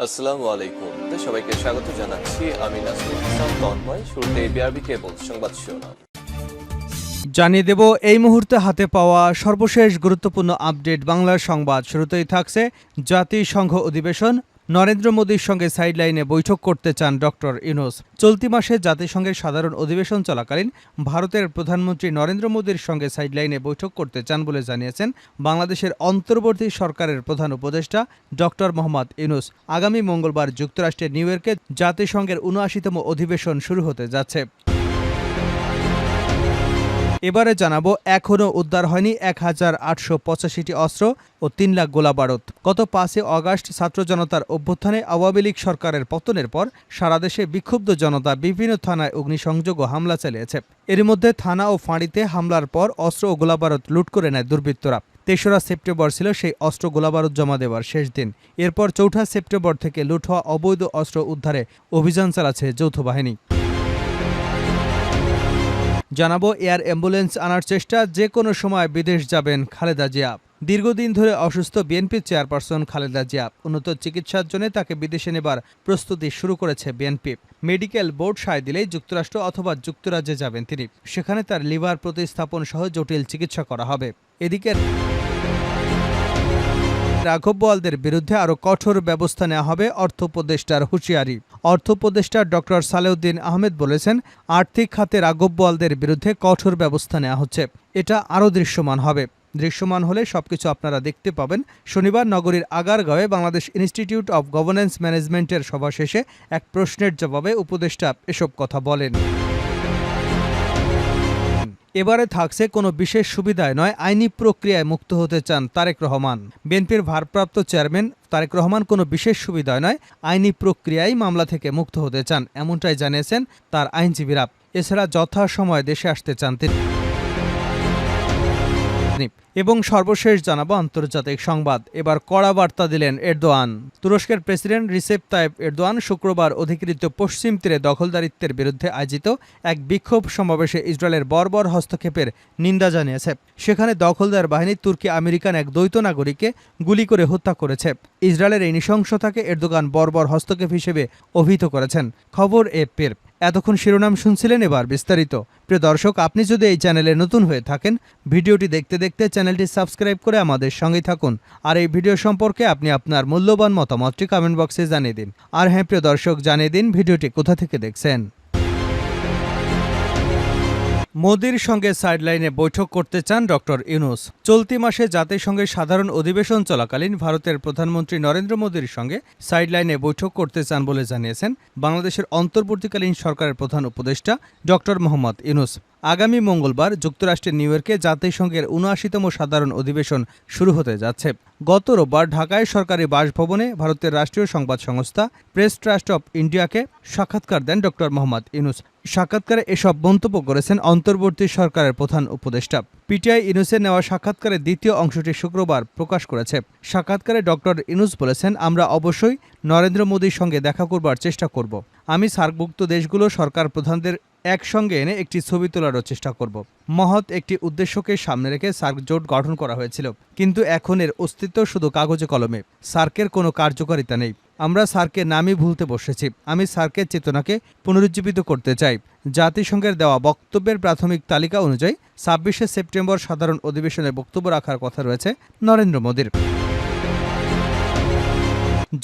আসসালামু আলাইকুম। সবাইকে স্বাগত জানাচ্ছি। আমি নাসরুল ইসলাম তন্ময়। শুরুতে বিআরবি কেবল সংবাদ শিরোনাম জানিয়ে দেব এই মুহূর্তে হাতে পাওয়া সর্বশেষ গুরুত্বপূর্ণ আপডেট বাংলার সংবাদ। শুরুতেই থাকছে জাতিসংঘ অধিবেশন, নরেন্দ্র মোদীর সঙ্গে সাইডলাইনে বৈঠক করতে চান ডক্টর ইউনূস। চলতি মাসে জাতিসংঘের সাধারণ অধিবেশন চলাকালীন ভারতের প্রধানমন্ত্রী নরেন্দ্র মোদীর সঙ্গে সাইডলাইনে বৈঠক করতে চান বলে জানিয়েছেন বাংলাদেশের অন্তর্বর্তী সরকারের প্রধান উপদেষ্টা ডক্টর মোহাম্মদ ইউনূস। আগামী মঙ্গলবার যুক্তরাষ্ট্রের নিউ ইয়র্কে জাতিসংঘের ৭৯তম অধিবেশন শুরু হতে যাচ্ছে। এবারে জানাবো, এখনও উদ্ধার হয়নি ১,৮৮৫টি অস্ত্র ও ৩ লাখ গোলাবারুদ। গত ৫ অগাস্ট ছাত্র জনতার অভ্যুত্থানে আওয়ামী লীগ সরকারের পতনের পর সারা দেশে বিক্ষুব্ধ জনতা বিভিন্ন থানায় অগ্নিসংযোগ ও হামলা চালিয়েছে। এর মধ্যে থানা ও ফাঁড়িতে হামলার পর অস্ত্র ও গোলাবারুদ লুট করে নেয় দুর্বৃত্তরা। ৩রা সেপ্টেম্বর ছিল সেই অস্ত্র গোলাবারুদ জমা দেওয়ার শেষ দিন। এরপর ৪ঠা সেপ্টেম্বর থেকে লুট হওয়া অবৈধ অস্ত্র উদ্ধারে অভিযান চালাচ্ছে যৌথ বাহিনী। জানাবো, এয়ার অ্যাম্বুলেন্স আনার চেষ্টা, যে কোনো সময় বিদেশ যাবেন খালেদা জিয়া। দীর্ঘদিন ধরে অসুস্থ বিএনপির চেয়ারপারসন খালেদা জিয়া। উন্নত চিকিৎসার জন্য তাকে বিদেশে নেবার প্রস্তুতি শুরু করেছে বিএনপি। মেডিকেল বোর্ড সায় দিলেই যুক্তরাষ্ট্র অথবা যুক্তরাজ্যে যাবেন তিনি। সেখানে তার লিভার প্রতিস্থাপন সহ জটিল চিকিৎসা করা হবে। এদিকে রাঘব বোয়ালদের বিরুদ্ধে আরও কঠোর ব্যবস্থা নেওয়া হবে, অর্থ উপদেষ্টার হুঁশিয়ারি। অর্থ উপদেষ্টা ডক্টর সালেউদ্দিন আহমেদ বলেছেন, আর্থিক খাতে রাঘব বোয়ালদের বিরুদ্ধে কঠোর ব্যবস্থা নেওয়া হচ্ছে। এটা আরও দৃশ্যমান হবে। দৃশ্যমান হলে সবকিছু আপনারা দেখতে পাবেন। শনিবার নগরীর আগারগাঁওয়ে বাংলাদেশ ইনস্টিটিউট অব গভর্নেন্স ম্যানেজমেন্টের সভা শেষে এক প্রশ্নের জবাবে উপদেষ্টা এসব কথা বলেন। এবারে থাকছে, কোনো বিশেষ সুবিধায় নয়, আইনি প্রক্রিয়ায় মুক্ত হতে চান তারেক রহমান। বিএনপির ভারপ্রাপ্ত চেয়ারম্যান তারেক রহমান কোনো বিশেষ সুবিধায় নয়, আইনি প্রক্রিয়ায় মামলা থেকে মুক্ত হতে চান, এমনটাই জানিয়েছেন তার আইনজীবীরা। এছাড়া যথাসময়ে দেশে আসতে চান তিনি। এবং সর্বশেষ জানাবো আন্তর্জাতিক সংবাদ। এবার কড়া বার্তা দিলেন এরদোয়ান। তুরস্কের প্রেসিডেন্ট রিসেপ তাইপ এরদোয়ান শুক্রবার অধিকৃত পশ্চিম তীরে দখলদারিত্বের বিরুদ্ধে আয়োজিত এক বিক্ষোভ সমাবেশে ইসরায়েলের বর্বর হস্তক্ষেপের নিন্দা জানিয়েছে। সেখানে দখলদার বাহিনী তুর্কি আমেরিকান এক দ্বৈত নাগরিককে গুলি করে হত্যা করেছে। ইসরায়েলের এই নৃশংসতাকে এরদোগান বর্বর হস্তক্ষেপ হিসেবে অভিহিত করেছেন। খবর এপির। এতক্ষণ শিরোনাম শুনছিলেন, এবার বিস্তারিত। প্রিয় দর্শক, আপনি যদি এই চ্যানেলে নতুন হয়ে থাকেন, ভিডিওটি দেখতে দেখতে চ্যানেলটি সাবস্ক্রাইব করে আমাদের সঙ্গেই থাকুন। আর এই ভিডিও সম্পর্কে আপনি আপনার মূল্যবান মতামতটি কমেন্ট বক্সে জানিয়ে দিন। আর হ্যাঁ প্রিয় দর্শক, জানিয়ে দিন ভিডিওটি কোথা থেকে দেখছেন। মোদির সঙ্গে সাইডলাইনে বৈঠক করতে চান ডক্টর ইউনূস। চলতি মাসে জাতিসংঘের সাধারণ অধিবেশন চলাকালীন ভারতের প্রধানমন্ত্রী নরেন্দ্র মোদীর সঙ্গে সাইডলাইনে বৈঠক করতে চান বলে জানিয়েছেন বাংলাদেশের অন্তর্বর্তীকালীন সরকারের প্রধান উপদেষ্টা ডক্টর মোহাম্মদ ইউনূস। আগামী মঙ্গলবার যুক্তরাষ্ট্রের নিউ ইয়র্কে জাতিসংঘের ৭৯তম সাধারণ অধিবেশন শুরু হতে যাচ্ছে। গত রোববার ঢাকায় সরকারি বাসভবনে ভারতের রাষ্ট্রীয় সংবাদ সংস্থা প্রেস ট্রাস্ট অব ইন্ডিয়াকে সাক্ষাৎকার দেন ডক্টর মোহাম্মদ ইউনূস। সাক্ষাৎকারে এসব মন্তব্য করেছেন অন্তর্বর্তী সরকারের প্রধান উপদেষ্টা। পিটিআই ইউনূসের নেওয়া সাক্ষাৎকারের দ্বিতীয় অংশটি শুক্রবার প্রকাশ করেছে। সাক্ষাৎকারে ডক্টর ইউনূস বলেছেন, আমরা অবশ্যই নরেন্দ্র মোদীর সঙ্গে দেখা করবার চেষ্টা করব। আমি সার্কভুক্ত দেশগুলো সরকার প্রধানদের একসঙ্গে এনে একটি ছবি তোলারও চেষ্টা করব। মহৎ একটি উদ্দেশ্যকে সামনে রেখে সার্ক জোট গঠন করা হয়েছিল, কিন্তু এখন এর অস্তিত্ব শুধু কাগজে কলমে। সার্কের কোনো কার্যকারিতা নেই। আমরা সার্কের নামই ভুলতে বসেছি। আমি সার্কের চেতনাকে পুনরুজ্জীবিত করতে চাই। জাতিসংঘের দেওয়া বক্তব্যের প্রাথমিক তালিকা অনুযায়ী ২৬শে সেপ্টেম্বর সাধারণ অধিবেশনে বক্তব্য রাখার কথা রয়েছে নরেন্দ্র মোদীর।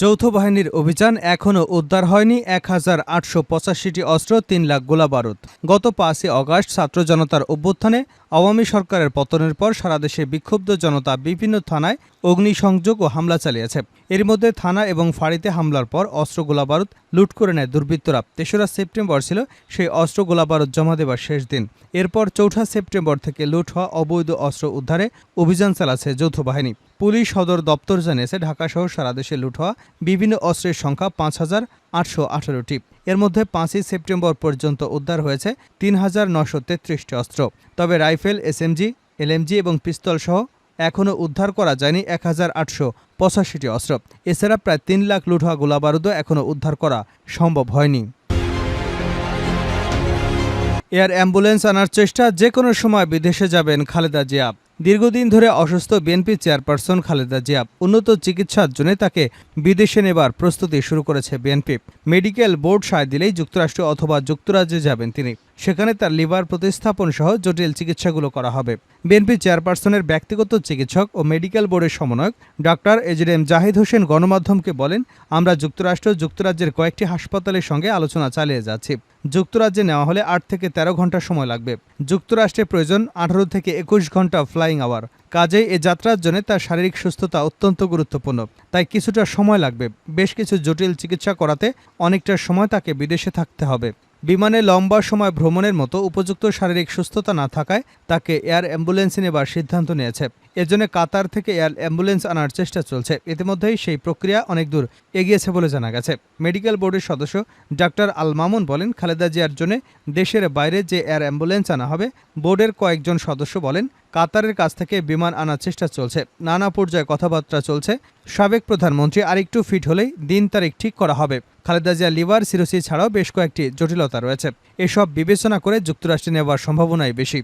যৌথ বাহিনীর অভিযান, এখনও উদ্ধার হয়নি ১,৮৮৫টি অস্ত্র, ৩ লাখ গোলাবারুদ। গত ৫ অগাস্ট ছাত্র জনতার অভ্যুত্থানে আওয়ামী সরকারের পতনের পর সারা দেশে বিক্ষুব্ধ জনতা বিভিন্ন থানায় অগ্নিসংযোগ ও হামলা চালিয়েছে। এর মধ্যে থানা এবং ফাঁড়িতে হামলার পর অস্ত্র গোলাবারুদ লুট করে নেয় দুর্বৃত্তরা। ৩রা সেপ্টেম্বর ছিল সেই অস্ত্র গোলাবারুদ জমা দেওয়ার শেষ দিন। এরপর ৪ঠা সেপ্টেম্বর থেকে লুট হওয়া অবৈধ অস্ত্র উদ্ধারে অভিযান চালাচ্ছে যৌথ বাহিনী। পুলিশ সদর দপ্তর জানিয়েছে, ঢাকাসহ সারা দেশে লুট হওয়া বিভিন্ন অস্ত্রের সংখ্যা ৫,৮১৮টি। এর মধ্যে ৫ই সেপ্টেম্বর পর্যন্ত উদ্ধার হয়েছে ৩,৯৩৩টি অস্ত্র। তবে রাইফেল, এসএমজি, এলএমজি এবং পিস্তল সহ এখনও উদ্ধার করা যায়নি ১,৮৮৫টি অস্ত্র। এছাড়া প্রায় ৩ লাখ লুট হওয়া গোলাবারুদও এখনও উদ্ধার করা সম্ভব হয়নি। এয়ার অ্যাম্বুলেন্স আনার চেষ্টা, যে কোনো সময় বিদেশে যাবেন খালেদা জিয়া। দীর্ঘদিন ধরে অসুস্থ বিএনপি চেয়ারপারসন খালেদা জিয়া উন্নত চিকিৎসার জন্য তাকে বিদেশে নেবার প্রস্তুতি শুরু করেছে বিএনপি। মেডিকেল বোর্ড সায় দিলেই যুক্তরাষ্ট্র অথবা যুক্তরাজ্যে যাবেন তিনি। সেখানে তার লিভার প্রতিস্থাপন সহ জটিল চিকিৎসাগুলো করা হবে। বিএনপি চেয়ারপারসনের ব্যক্তিগত চিকিৎসক ও মেডিকেল বোর্ডের সমন্বয়ক ডাক্তার এজেডএম জাহিদ হোসেন গণমাধ্যমকে বলেন, আমরা যুক্তরাজ্যের কয়েকটি হাসপাতালের সঙ্গে আলোচনা চালিয়ে যাচ্ছি। যুক্তরাজ্যে নেওয়া হলে ৮ থেকে ১৩ ঘন্টা সময় লাগবে। যুক্তরাষ্ট্রে প্রয়োজন ১৮ থেকে ২১ ঘন্টা ফ্লাইং আওয়ার। কাজেই এ যাত্রার জন্য তার শারীরিক সুস্থতা অত্যন্ত গুরুত্বপূর্ণ, তাই কিছুটা সময় লাগবে। বেশ কিছু জটিল চিকিৎসা করাতে অনেকটা সময় তাকে বিদেশে থাকতে হবে। বিমানে লম্বা সময় ভ্রমণের মতো উপযুক্ত শারীরিক সুস্থতা না থাকায় তাকে এয়ার অ্যাম্বুলেন্সে নেবার সিদ্ধান্ত নিয়েছে। এজন্য কাতার থেকে এয়ার অ্যাম্বুলেন্স আনার চেষ্টা চলছে। ইতিমধ্যেই সেই প্রক্রিয়া অনেক দূর এগিয়েছে বলে জানা গেছে। মেডিকেল বোর্ডের সদস্য ডাক্তার আল মামুন বলেন, খালেদা জিয়ার জন্য দেশের বাইরে যে এয়ার অ্যাম্বুলেন্স আনা হবে, বোর্ডের কয়েকজন সদস্য বলেন কাতারের কাছ থেকে বিমান আনার চেষ্টা চলছে। নানা পর্যায়ে কথাবার্তা চলছে। সাবেক প্রধানমন্ত্রী আরেকটু ফিট হলেই দিন তারিখ ঠিক করা হবে। খালেদা জিয়া লিভার সিরোসিস ছাড়াও বেশ কয়েকটি জটিলতা রয়েছে। এসব বিবেচনা করে যুক্তরাষ্ট্রে নেওয়ার সম্ভাবনাই বেশি।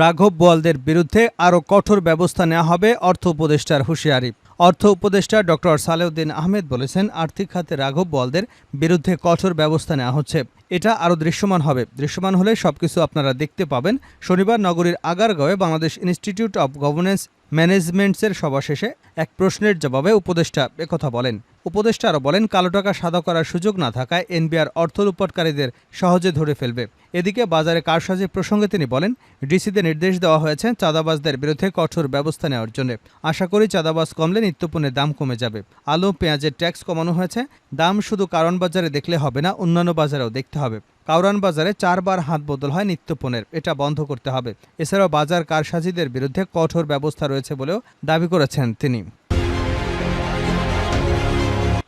রাঘব বোয়ালদের বিরুদ্ধে আরও কঠোর ব্যবস্থা নেওয়া হবে, অর্থ উপদেষ্টার হুঁশিয়ারি। অর্থ উপদেষ্টা ডক্টর সালেউদ্দিন আহমেদ বলেছেন, আর্থিক খাতে রাঘব বোয়ালদের বিরুদ্ধে কঠোর ব্যবস্থা নেওয়া হচ্ছে। এটা আরও দৃশ্যমান হবে। দৃশ্যমান হলে সবকিছু আপনারা দেখতে পাবেন। শনিবার নগরীর আগারগাঁওয়ে বাংলাদেশ ইনস্টিটিউট অব গভর্নেন্স ম্যানেজমেন্টসের সভা শেষে এক প্রশ্নের জবাবে উপদেষ্টা একথা বলেন। উপদেষ্টা আরও বলেন, কালো টাকা সাদা করার সুযোগ না থাকায় এনবিআর অর্থ লুটপাটকারীদের সহজে ধরে ফেলবে। এদিকে বাজারে কারসাজি প্রসঙ্গে তিনি বলেন, ডিসিদের নির্দেশ দেওয়া হয়েছে চাঁদাবাজদের বিরুদ্ধে কঠোর ব্যবস্থা নেওয়ার জন্য। আশা করি চাঁদাবাজ কমলে নিত্যপণ্যের দাম কমে যাবে। আলু পেঁয়াজের ট্যাক্স কমানো হয়েছে। দাম শুধু কারণ বাজারে দেখলে হবে না, অন্যান্য বাজারেও দেখতে হবে। কাউরান বাজারে ৪ বার হাত বদল হয় নিত্যপণ্যের, এটা বন্ধ করতে হবে। এছাড়াও বাজার কারসাজিদের বিরুদ্ধে কঠোর ব্যবস্থা রয়েছে বলেও দাবি করেছেন তিনি।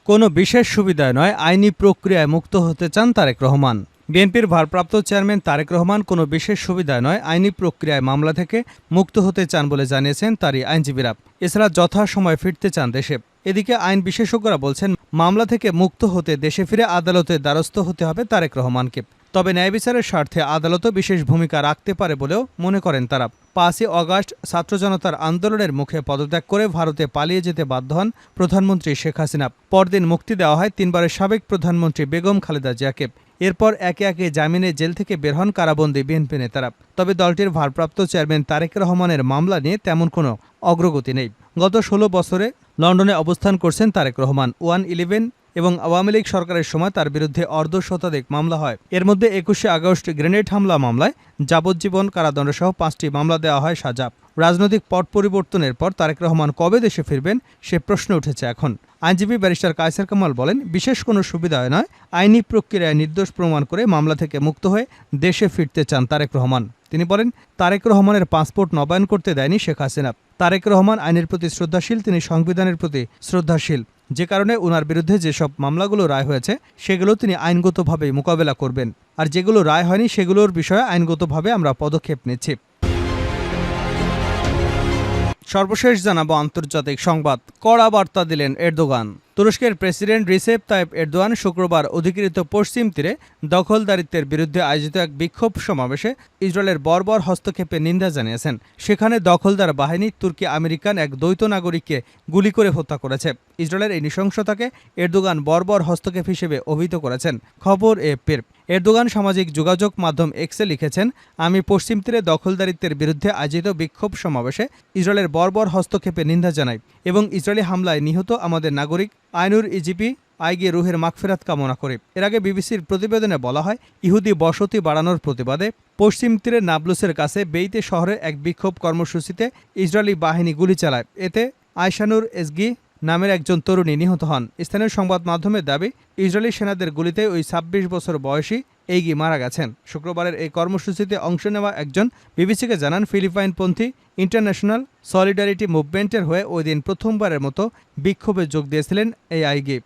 কোনো বিশেষ সুবিধায় নয়, আইনি প্রক্রিয়ায় মুক্ত হতে চান তারেক রহমান। বিএনপির ভারপ্রাপ্ত চেয়ারম্যান তারেক রহমান কোনো বিশেষ সুবিধায় নয়, আইনি প্রক্রিয়ায় মামলা থেকে মুক্ত হতে চান বলে জানিয়েছেন তারই আইনজীবীরা। এছাড়া যথাসময়ে ফিরতে চান দেশে। এদিকে আইন বিশেষজ্ঞরা বলছেন, মামলা থেকে মুক্ত হতে দেশে ফিরে আদালতের দ্বারস্থ হতে হবে তারেক রহমানকে। তবে ন্যায় বিচারের স্বার্থে আদালতও বিশেষ ভূমিকা রাখতে পারে বলেও মনে করেন তারা। ৫ই অগাস্ট ছাত্র জনতার আন্দোলনের মুখে পদত্যাগ করে ভারতে পালিয়ে যেতে বাধ্য হন প্রধানমন্ত্রী শেখ হাসিনা। পরদিন মুক্তি দেওয়া হয় ৩ বারের সাবেক প্রধানমন্ত্রী বেগম খালেদা জিয়াকে। এরপর একে একে জামিনে জেল থেকে বের হন কারাবন্দী বিএনপি নেতারা। তবে দলটির ভারপ্রাপ্ত চেয়ারম্যান তারেক রহমানের মামলা নিয়ে তেমন কোনো অগ্রগতি নেই। গত ১৬ বছরে লন্ডনে অবস্থান করছেন তারেক রহমান। 1-11 এবং আওয়ামী লীগ সরকারের সময় তার বিরুদ্ধে অর্ধশতাধিক মামলা হয়। এর মধ্যে ২১শে আগস্ট গ্রেনেড হামলা মামলায় যাবজ্জীবন কারাদণ্ডসহ ৫টি মামলা দেওয়া হয় সাজা। রাজনৈতিক পট পরিবর্তনের পর তারেক রহমান কবে দেশে ফিরবেন সে প্রশ্ন উঠেছে এখন। আইনজীবী ব্যারিস্টার কায়সার কামাল বলেন, বিশেষ কোনো সুবিধা নয়, আইনি প্রক্রিয়ায় নির্দোষ প্রমাণ করে মামলা থেকে মুক্ত হয়ে দেশে ফিরতে চান তারেক রহমান। তিনি বলেন, তারেক রহমানের পাসপোর্ট নবায়ন করতে দেয়নি শেখ হাসিনা। তারেক রহমান আইনের প্রতি শ্রদ্ধাশীল, তিনি সংবিধানের প্রতি শ্রদ্ধাশীল। যে কারণে উনার বিরুদ্ধে যেসব মামলাগুলো রায় হয়েছে সেগুলো তিনি আইনগতভাবেই মোকাবেলা করবেন। আর যেগুলো রায় হয়নি সেগুলোর বিষয়ে আইনগতভাবে আমরা পদক্ষেপ নিচ্ছি। সর্বশেষ জানাবো আন্তর্জাতিক সংবাদ। কড়া বার্তা দিলেন এরদোগান। তুরস্কের প্রেসিডেন্ট রিসেপ তাইপ এরদোয়ান শুক্রবার অধিকৃত পশ্চিম তীরে দখলদারিত্বের বিরুদ্ধে আয়োজিত এক বিক্ষোভ সমাবেশে ইসরায়েলের বর্বর হস্তক্ষেপের নিন্দা জানিয়েছেন। সেখানে দখলদার বাহিনী তুর্কি আমেরিকান এক দ্বৈত নাগরিককে গুলি করে হত্যা করেছে। ইসরায়েলের এই নৃশংসতাকে এরদোগান বর্বর হস্তক্ষেপ হিসেবে অভিহিত করেছেন। খবর এএফপির। এরদোগান সামাজিক যোগাযোগ মাধ্যম এক্সে লিখেছেন, আমি পশ্চিম তীরে দখলদারিত্বের বিরুদ্ধে আয়োজিত বিক্ষোভ সমাবেশে ইসরায়েলের বর্বর হস্তক্ষেপের নিন্দা জানাই এবং ইসরায়েলি হামলায় নিহত আমাদের নাগরিক আইনুর ইজিপি আইগে রুহের মাগফিরাত কামনা করে। এর আগে বিবিসির প্রতিবেদনে বলা হয়, ইহুদি বসতি বাড়ানোর প্রতিবাদে পশ্চিম তীরের নাবলুসের কাছে বেইতে শহরে এক বিক্ষোভ কর্মসূচিতে ইসরায়েলি বাহিনী গুলি চালায়। এতে আয়শানুর এসগি নামের একজন তরুণী নিহত হন। স্থানীয় সংবাদ মাধ্যমের দাবি, ইসরায়েলি সেনাদের গুলিতে ওই ২৬ বছর বয়সী এইগি মারা গেছেন। শুক্রবারের এই কর্মসূচিতে অংশ নেওয়া একজন বিবিসিকে জানান, ফিলিপাইনপন্থী ইন্টারন্যাশনাল সলিডারিটি মুভমেন্টের হয়ে ওই দিন প্রথমবারের মতো বিক্ষোভে যোগ দিয়েছিলেন এই আইগি।